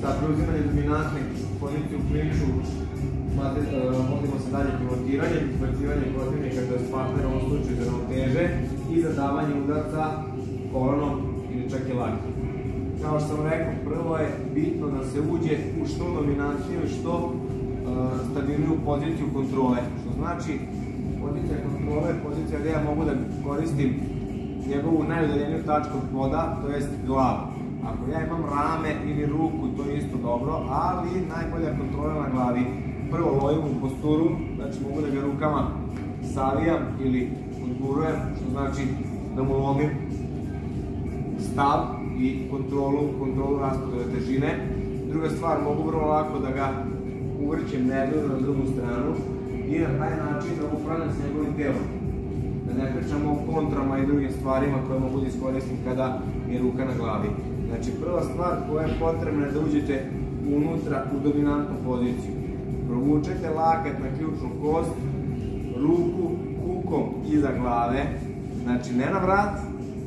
sa preuzimanjem dominantne pozicije u klinču, vodimo se dalje pivotiranjem, izbacivanjem protivnika, to je partnera u ovom slučaju za ravnoteže i zadavanje udarca kolonom ili čak i lakom. Kao što sam rekao, prvo je bitno da se uđe u što dominantniju i što stabilniju poziciju kontrole, što znači pozicija kontrole je pozicija gdje ja mogu da koristim njegovu najudaljeniju tačku od poda, to jest glavu. Ako ja imam rame ili ruku, to je isto dobro, ali najbolja kontrola na glavi. Prvo lovim u posturu, znači mogu da ga rukama savijam ili odgurujem, što znači da mu lomim stav i kontrolu raspodele težine. Druga stvar, mogu vrlo lako da ga uvrćem nedeljno na drugu stranu i na taj način da upravljam s njegovim telom. Da ne pričamo o kontrama i drugim stvarima koje mogu da iskoristim kada mi je ruka na glavi. Znači, prva stvar koja je potrebna je da uđete unutra u dominantnu poziciju. Provučete lakat na ključnu kost, ruku kukom iza glave, znači ne na vrat,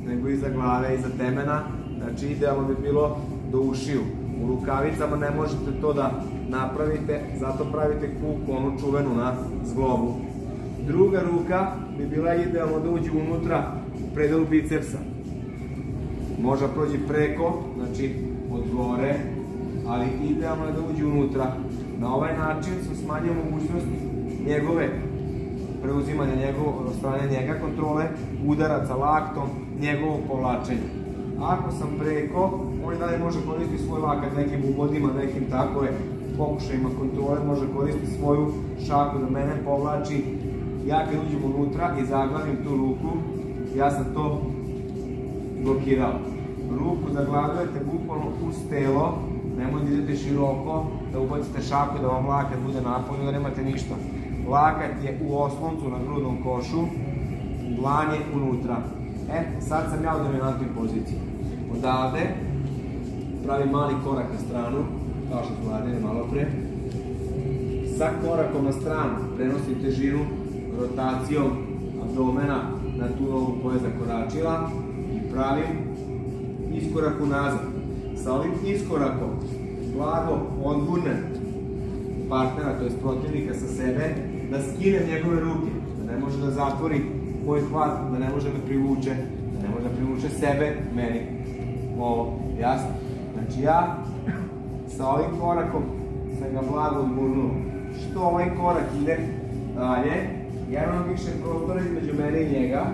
nego iza glave, iza temena, znači idealno bi bilo do ušiju. U rukavicama ne možete to da napravite, zato pravite kuku, onu čuvenu na zglobu. Druga ruka bi bila idealno da uđe unutra u predelu bicepsa. Može prođi preko, znači od gore, ali idealno je da uđe unutra. Na ovaj način sam smanjio mogućnost njegove preuzimanja od strane njega kontrole, udaraca laktom, njegovog povlačenja. Ako sam preko, on dalje može koristiti svoj lakat nekim uvodima, nekim takove pokušajima kontrole, može koristiti svoju šaku da mene povlači. Ja kad uđem unutra i zaglavim tu ruku, ja sam to blokirao. Ruku zaglavljujete bukvalno uz telo, nemojte da idete široko, da ubacite šaku, da vam lakat bude napolju, da nemate ništa. Lakat je u osloncu na grudnom košu, dlan je unutra. Sad sam ja u dominantnoj poziciji. Odavde pravim mali korak na stranu, kao što smo radili malo pre. Sa korakom na stranu prenosim težinu rotacijom abdomena na tu nogu koja je zakoračila i pravim iskorak unazad. Sa ovim iskorakom blago odgurnem partnera, to je protivnika sa sebe, da skinem njegove ruke, da ne može da zatvori moj hvat, da ne može da privuče sebe meni. Ovo, jasno? Znači ja sa ovim korakom sam ga blago odgurnuo. Što ovaj korak ide dalje, ja imam više prostora između mene i njega,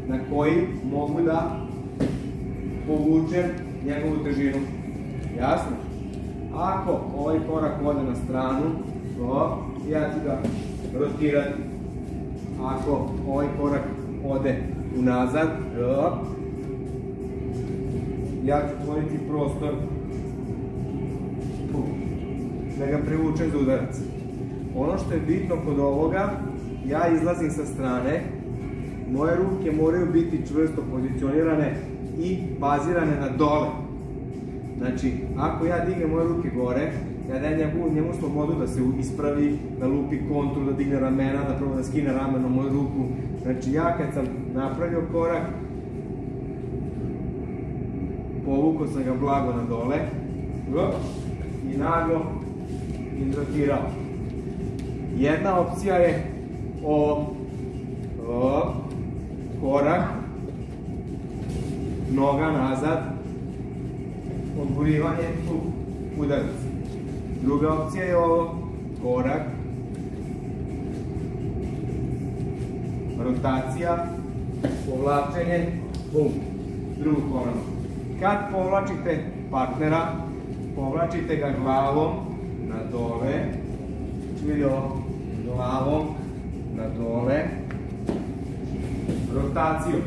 na koji mogu da povučem njegovu težinu. Jasno? Ako ovaj korak ode na stranu, ja ću ga rotirati. Ako ovaj korak ode unazad, ja ću otvoriti prostor da ga privučem za udarac. Ono što je bitno kod ovoga, ja izlazim sa strane, moje ruke moraju biti čvrsto pozicionirane i bazirane na dole. Znači, ako ja dignem moje ruke gore, ja dajem njemu slobodu da se ispravi, da lupi kontru, da digne ramena, da proba da skine rameno moju ruku. Znači, ja kad sam napravio korak, povukao sam ga blago na dole i naglo izrotirao. Jedna opcija je korak, noga nazad, odgurivanje, udarac. Druga opcija je ovo, korak, rotacija, povlačenje, bum, drugu koleno. Kad povlačite partnera, povlačite ga glavom na dole, ili glavom na dole, rotacijom.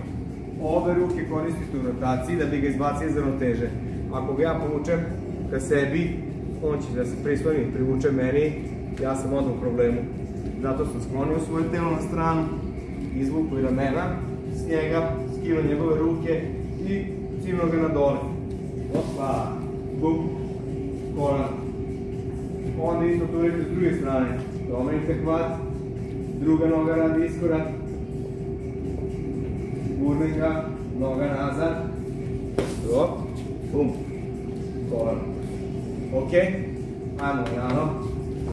Ove ruke koristite u rotaciji da bi ga izbacili iz ravnoteže. Ako ga ja povučem ka sebi, on će da se prisloni, privuče meni, ja sam odmah u problemu. Zato sam sklonio svoje telo na stranu, izvuku i ramena s njega, skinuo njegove ruke i cimno ga na dole. Opa, bum, korak. Onda isto to urite s druge strane. Domenite hvat, druga noga radi iskorak, gurnem ga, noga nazad, bum, korak. Ok? Ajmo, Jano.